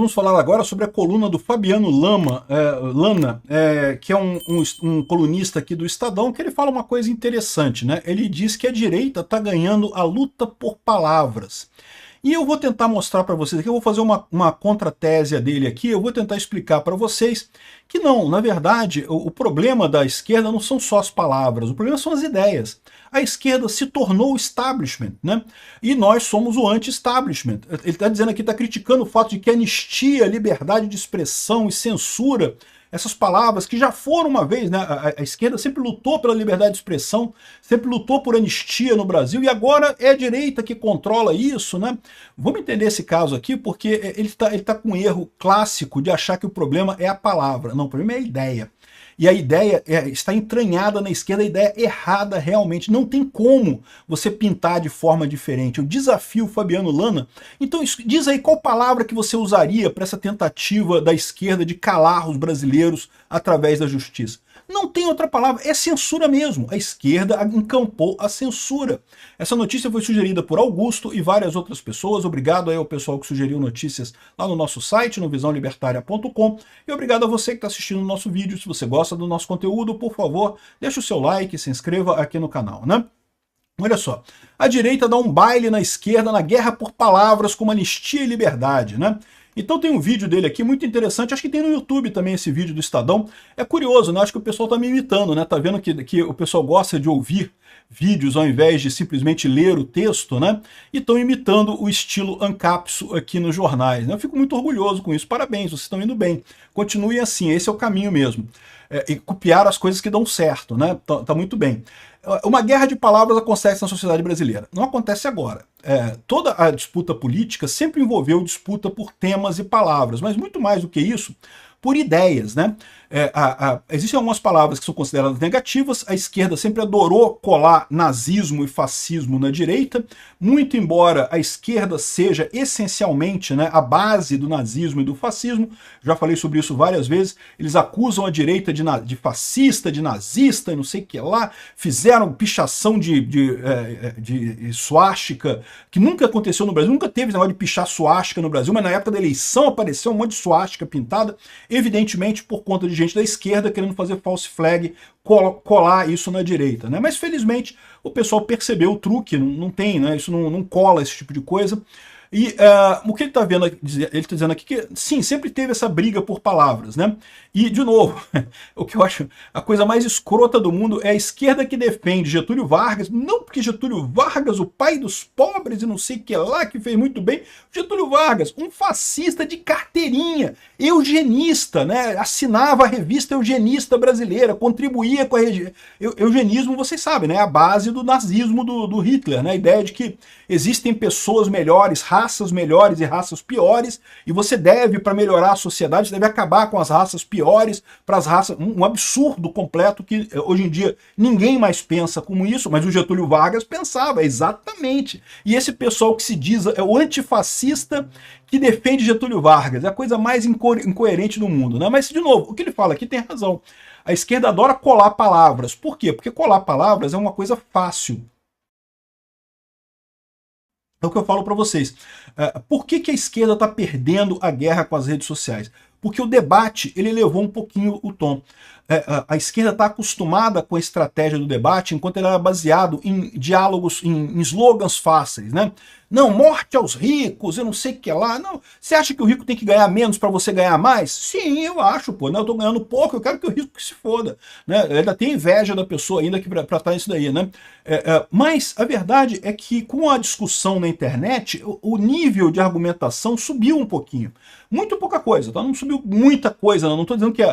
Vamos falar agora sobre a coluna do Fabiano Lana, que é um colunista aqui do Estadão, que ele fala uma coisa interessante, né? Ele diz que a direita está ganhando a luta por palavras. E eu vou tentar mostrar para vocês aqui, eu vou fazer uma contratese dele aqui, eu vou tentar explicar para vocês que não, na verdade, o problema da esquerda não são só as palavras, o problema são as ideias. A esquerda se tornou o establishment, né? E nós somos o anti-establishment. Ele está dizendo aqui, está criticando o fato de que anistia, liberdade de expressão e censura, essas palavras que já foram uma vez, né? A esquerda sempre lutou pela liberdade de expressão, sempre lutou por anistia no Brasil, e agora é a direita que controla isso, né? Vamos entender esse caso aqui, porque ele tá com um erro clássico de achar que o problema é a palavra. Não, o problema é a ideia. E a ideia está entranhada na esquerda, a ideia errada realmente. Não tem como você pintar de forma diferente. Eu desafio o Fabiano Lana. Então diz aí qual palavra que você usaria para essa tentativa da esquerda de calar os brasileiros através da justiça. Não tem outra palavra, é censura mesmo. A esquerda encampou a censura. Essa notícia foi sugerida por Augusto e várias outras pessoas. Obrigado aí ao pessoal que sugeriu notícias lá no nosso site, no visãolibertaria.com. E obrigado a você que está assistindo o nosso vídeo. Se você gosta do nosso conteúdo, por favor, deixe o seu like, se inscreva aqui no canal, né? Olha só, a direita dá um baile na esquerda na guerra por palavras como anistia e liberdade, né? Então tem um vídeo dele aqui muito interessante, acho que tem no YouTube também esse vídeo do Estadão. É curioso, né? Acho que o pessoal tá me imitando, né? Tá vendo que o pessoal gosta de ouvir vídeos ao invés de simplesmente ler o texto, né? E estão imitando o estilo Ancapso aqui nos jornais, né? Eu fico muito orgulhoso com isso. Parabéns, vocês estão indo bem. Continuem assim, esse é o caminho mesmo. E copiar as coisas que dão certo, né? Tá muito bem. Uma guerra de palavras acontece na sociedade brasileira. Não acontece agora. Toda a disputa política sempre envolveu disputa por temas e palavras, mas muito mais do que isso, por ideias, né? Existem algumas palavras que são consideradas negativas, a esquerda sempre adorou colar nazismo e fascismo na direita, muito embora a esquerda seja essencialmente, né, a base do nazismo e do fascismo, já falei sobre isso várias vezes, eles acusam a direita de fascista, de nazista e não sei o que lá, fizeram pichação de suástica, que nunca aconteceu no Brasil, nunca teve negócio de pichar suástica no Brasil, mas na época da eleição apareceu um monte de suástica pintada, evidentemente por conta de gente da esquerda querendo fazer false flag, colar isso na direita, né? Mas felizmente o pessoal percebeu o truque, não tem, né? Isso não cola esse tipo de coisa. E o que ele está vendo, ele está dizendo aqui que sim, sempre teve essa briga por palavras, né? E, de novo, o que eu acho a coisa mais escrota do mundo é a esquerda que defende Getúlio Vargas, não porque Getúlio Vargas, o pai dos pobres e não sei o que lá, que fez muito bem. Getúlio Vargas, um fascista de carteirinha, eugenista, né? Assinava a revista Eugenista Brasileira, contribuía com a eugenismo, vocês sabem, né? A base do nazismo do Hitler, né? A ideia de que existem pessoas melhores, raças melhores e raças piores, e você deve, para melhorar a sociedade, você deve acabar com as raças piores para as raças... Um absurdo completo que hoje em dia ninguém mais pensa como isso, mas o Getúlio Vargas pensava, exatamente. E esse pessoal que se diz é o antifascista que defende Getúlio Vargas, é a coisa mais incoerente do mundo, né? Mas, de novo, o que ele fala aqui tem razão. A esquerda adora colar palavras. Por quê? Porque colar palavras é uma coisa fácil. É o que eu falo para vocês. Por que a esquerda está perdendo a guerra com as redes sociais? Porque o debate ele elevou um pouquinho o tom. A esquerda está acostumada com a estratégia do debate, enquanto ele era baseado em diálogos, em slogans fáceis, né? Não, morte aos ricos, eu não sei o que lá. Não, você acha que o rico tem que ganhar menos para você ganhar mais? Sim, eu acho, pô. Né? Eu tô ganhando pouco, eu quero que o rico se foda. Né? Ainda tem inveja da pessoa ainda para estar nisso daí, né? Mas a verdade é que com a discussão na internet, o nível de argumentação subiu um pouquinho. Muito pouca coisa, tá? Não subiu muita coisa, não estou dizendo que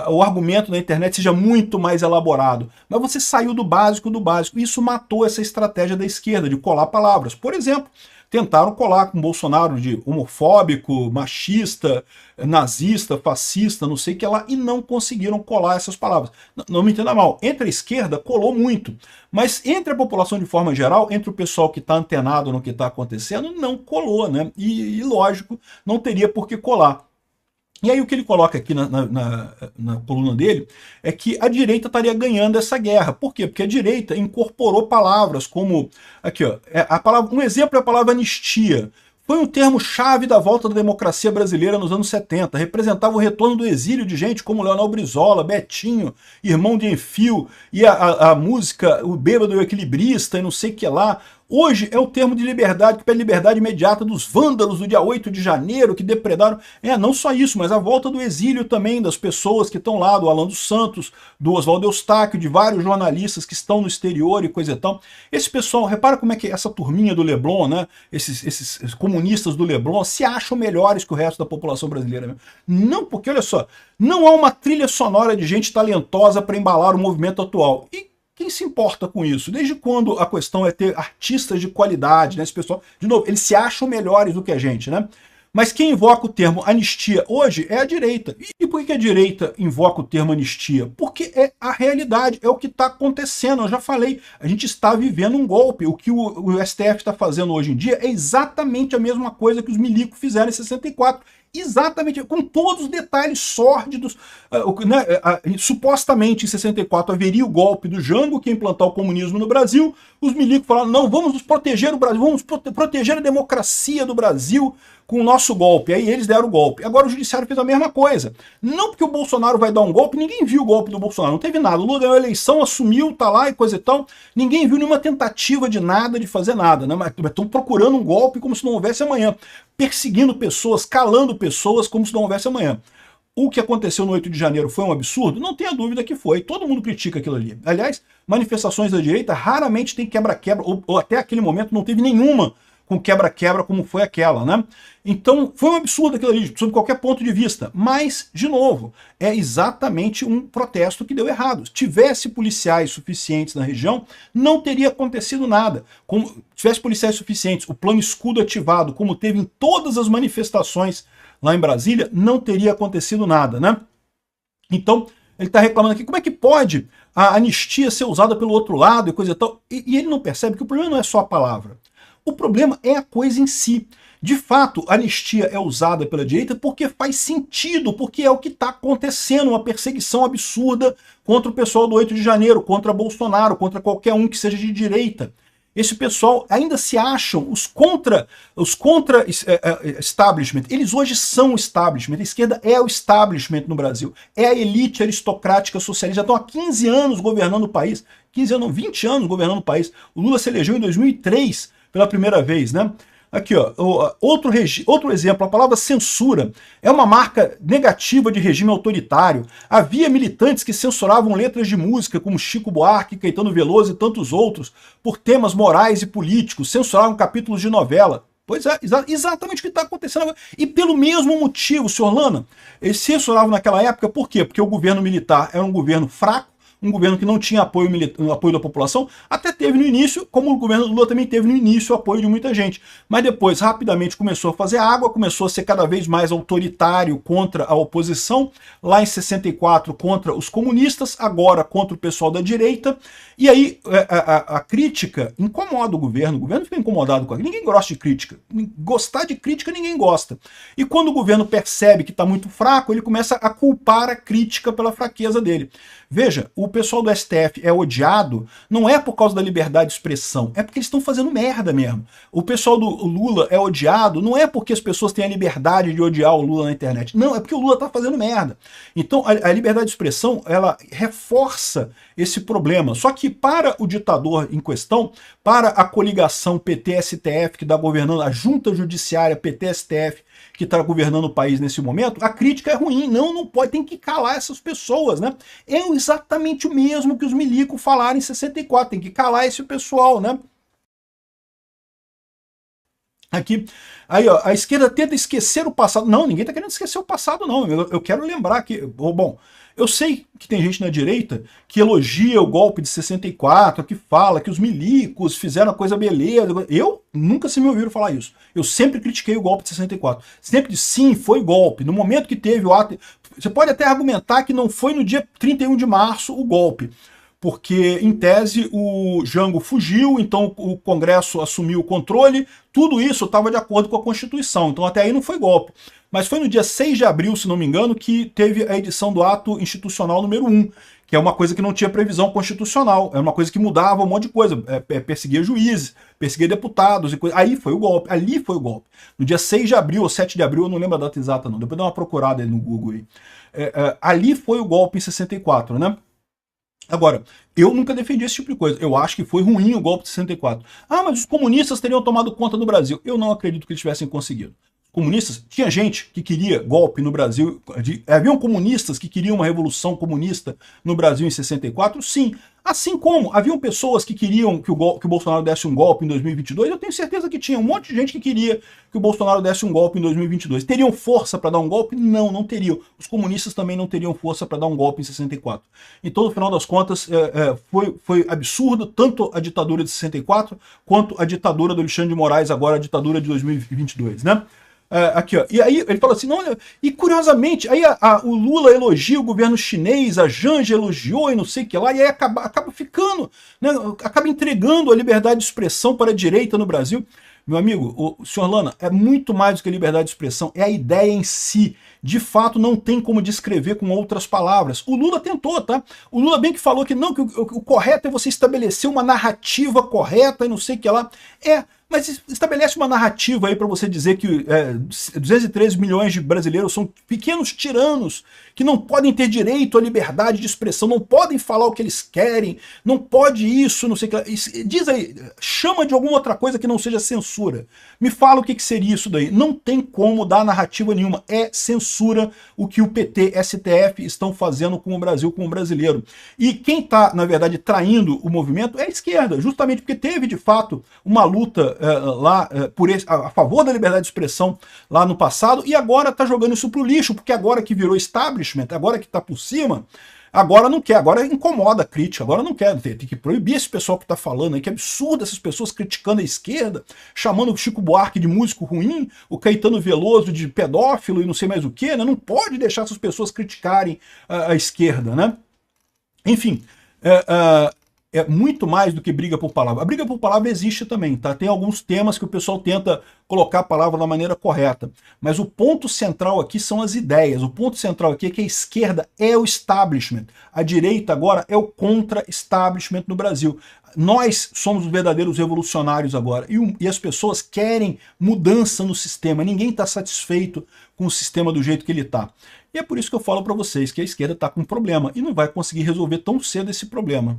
o argumento na internet seja muito mais elaborado, mas você saiu do básico do básico, e isso matou essa estratégia da esquerda de colar palavras. Por exemplo, tentaram colar com Bolsonaro de homofóbico, machista, nazista, fascista, não sei o que lá, e não conseguiram colar essas palavras. Não me entenda mal, entre a esquerda colou muito, mas entre a população de forma geral, entre o pessoal que está antenado no que está acontecendo, não colou, né? E lógico, não teria por que colar. E aí o que ele coloca aqui na coluna dele é que a direita estaria ganhando essa guerra. Por quê? Porque a direita incorporou palavras como... Aqui, ó, um exemplo é a palavra anistia. Foi um termo-chave da volta da democracia brasileira nos anos 70. Representava o retorno do exílio de gente como Leonel Brizola, Betinho, Irmão de Enfio, e a música O Bêbado e o Equilibrista, e não sei o que lá. Hoje é o termo de liberdade, que pede liberdade imediata dos vândalos do dia 8 de janeiro, que depredaram. Não só isso, mas a volta do exílio também, das pessoas que estão lá, do Alan dos Santos, do Oswaldo Eustáquio, de vários jornalistas que estão no exterior e coisa e tal. Esse pessoal, repara como é que essa turminha do Leblon, né, esses comunistas do Leblon, se acham melhores que o resto da população brasileira. Não, porque olha só, não há uma trilha sonora de gente talentosa para embalar o movimento atual. E quem se importa com isso? Desde quando a questão é ter artistas de qualidade, né? Esse pessoal, de novo, eles se acham melhores do que a gente, né? Mas quem invoca o termo anistia hoje é a direita. E por que a direita invoca o termo anistia? Porque é a realidade, é o que está acontecendo. Eu já falei, a gente está vivendo um golpe. O que o STF está fazendo hoje em dia é exatamente a mesma coisa que os milicos fizeram em 64. Exatamente, com todos os detalhes sórdidos. Supostamente em 64 haveria o golpe do Jango, que ia implantar o comunismo no Brasil. Os milicos falaram, não, vamos nos proteger o Brasil, vamos proteger a democracia do Brasil com o nosso golpe. Aí eles deram o golpe. Agora o judiciário fez a mesma coisa. Não porque o Bolsonaro vai dar um golpe, ninguém viu o golpe do Bolsonaro, não teve nada. O Lula ganhou a eleição, assumiu, tá lá e coisa e tal. Ninguém viu nenhuma tentativa de nada, de fazer nada, né? Mas estão procurando um golpe como se não houvesse amanhã. Perseguindo pessoas, calando pessoas como se não houvesse amanhã. O que aconteceu no 8 de janeiro foi um absurdo? Não tenha dúvida que foi. Todo mundo critica aquilo ali. Aliás, manifestações da direita raramente tem quebra-quebra, ou até aquele momento não teve nenhuma com quebra-quebra como foi aquela, né? Então, foi um absurdo aquilo ali, sob qualquer ponto de vista. Mas, de novo, é exatamente um protesto que deu errado. Se tivesse policiais suficientes na região, não teria acontecido nada. Como tivesse policiais suficientes, o plano escudo ativado, como teve em todas as manifestações lá em Brasília, não teria acontecido nada, né? Então, ele está reclamando aqui, como é que pode a anistia ser usada pelo outro lado e coisa e tal? E ele não percebe que o problema não é só a palavra. O problema é a coisa em si. De fato, a anistia é usada pela direita porque faz sentido, porque é o que está acontecendo, uma perseguição absurda contra o pessoal do 8 de janeiro, contra Bolsonaro, contra qualquer um que seja de direita. Esse pessoal ainda se acham os contra establishment. Eles hoje são o establishment. A esquerda é o establishment no Brasil. É a elite aristocrática socialista. Já estão há 15 anos governando o país. 15 anos, não, 20 anos governando o país. O Lula se elegeu em 2003 pela primeira vez, né? Aqui, ó, outro exemplo, a palavra censura é uma marca negativa de regime autoritário. Havia militantes que censuravam letras de música, como Chico Buarque, Caetano Veloso e tantos outros, por temas morais e políticos, censuravam capítulos de novela. Pois é, exatamente o que está acontecendo agora. E pelo mesmo motivo, senhor Lana, eles censuravam naquela época, por quê? Porque o governo militar era um governo fraco, um governo que não tinha apoio da população, até teve no início, como o governo do Lula também teve no início o apoio de muita gente. Mas depois, rapidamente, começou a fazer água, começou a ser cada vez mais autoritário contra a oposição, lá em 64 contra os comunistas, agora contra o pessoal da direita, e aí a crítica incomoda o governo fica incomodado com aquilo, ninguém gosta de crítica, gostar de crítica ninguém gosta. E quando o governo percebe que está muito fraco, ele começa a culpar a crítica pela fraqueza dele. Veja, o pessoal do STF é odiado, não é por causa da liberdade de expressão, é porque eles estão fazendo merda mesmo. O pessoal do Lula é odiado, não é porque as pessoas têm a liberdade de odiar o Lula na internet, não, é porque o Lula está fazendo merda. Então a liberdade de expressão, ela reforça esse problema. Só que para o ditador em questão, para a coligação PT-STF que está governando, a junta judiciária PT-STF que está governando o país nesse momento, a crítica é ruim, não pode, tem que calar essas pessoas, né? É exatamente o mesmo que os milicos falaram em 64, tem que calar esse pessoal, né? Aqui, aí ó, a esquerda tenta esquecer o passado. Não, ninguém está querendo esquecer o passado, não. Eu quero lembrar que, bom, eu sei que tem gente na direita que elogia o golpe de 64, que fala que os milicos fizeram a coisa beleza. Eu nunca se me ouviram falar isso. Eu sempre critiquei o golpe de 64. Sempre disse, sim, foi golpe. No momento que teve o ato... Você pode até argumentar que não foi no dia 31 de março o golpe. porque, em tese, o Jango fugiu, então o Congresso assumiu o controle, tudo isso estava de acordo com a Constituição, então até aí não foi golpe. Mas foi no dia 6 de abril, se não me engano, que teve a edição do ato institucional número 1, que é uma coisa que não tinha previsão constitucional, é uma coisa que mudava um monte de coisa, perseguia juízes, perseguia deputados e coisa. Aí foi o golpe, ali foi o golpe. No dia 6 de abril ou 7 de abril, eu não lembro a data exata não, depois dá uma procurada aí no Google aí. Ali foi o golpe em 64, né? Agora, eu nunca defendi esse tipo de coisa. Eu acho que foi ruim o golpe de 64. Ah, mas os comunistas teriam tomado conta do Brasil. Eu não acredito que eles tivessem conseguido. Comunistas, tinha gente que queria golpe no Brasil, haviam comunistas que queriam uma revolução comunista no Brasil em 64, sim. Assim como haviam pessoas que queriam que o Bolsonaro desse um golpe em 2022, eu tenho certeza que tinha um monte de gente que queria que o Bolsonaro desse um golpe em 2022. Teriam força para dar um golpe? Não, não teriam. Os comunistas também não teriam força para dar um golpe em 64. Então, no final das contas, foi absurdo, tanto a ditadura de 64 quanto a ditadura do Alexandre de Moraes, agora a ditadura de 2022, né? Aqui, ó. E aí ele fala assim, não, e curiosamente, aí o Lula elogia o governo chinês, a Janja elogiou e não sei o que lá, e aí acaba ficando, né, acaba entregando a liberdade de expressão para a direita no Brasil. Meu amigo, o senhor Lana, é muito mais do que liberdade de expressão, é a ideia em si. De fato, não tem como descrever com outras palavras. O Lula tentou, tá? O Lula bem que falou que não, que o correto é você estabelecer uma narrativa correta e não sei o que lá. Mas estabelece uma narrativa aí para você dizer que 213 milhões de brasileiros são pequenos tiranos que não podem ter direito à liberdade de expressão, não podem falar o que eles querem, não pode isso, não sei o que lá. Diz aí, chama de alguma outra coisa que não seja censura. Me fala o que seria isso daí. Não tem como dar narrativa nenhuma. É censura o que o PT, STF estão fazendo com o Brasil, com o brasileiro. E quem está, na verdade, traindo o movimento é a esquerda, justamente porque teve, de fato, uma luta a favor da liberdade de expressão lá no passado, e agora está jogando isso pro lixo, porque agora que virou establishment, agora que está por cima, agora não quer, agora incomoda a crítica, agora não quer, tem que proibir esse pessoal que está falando aí, que absurdo essas pessoas criticando a esquerda, chamando o Chico Buarque de músico ruim, o Caetano Veloso de pedófilo e não sei mais o que, né? Não pode deixar essas pessoas criticarem a esquerda, né? Enfim, é muito mais do que briga por palavra. A briga por palavra existe também, tá? Tem alguns temas que o pessoal tenta colocar a palavra da maneira correta. Mas o ponto central aqui são as ideias. O ponto central aqui é que a esquerda é o establishment. A direita agora é o contra-establishment no Brasil. Nós somos os verdadeiros revolucionários agora. E as pessoas querem mudança no sistema. Ninguém está satisfeito com o sistema do jeito que ele está. E é por isso que eu falo para vocês que a esquerda está com um problema e não vai conseguir resolver tão cedo esse problema.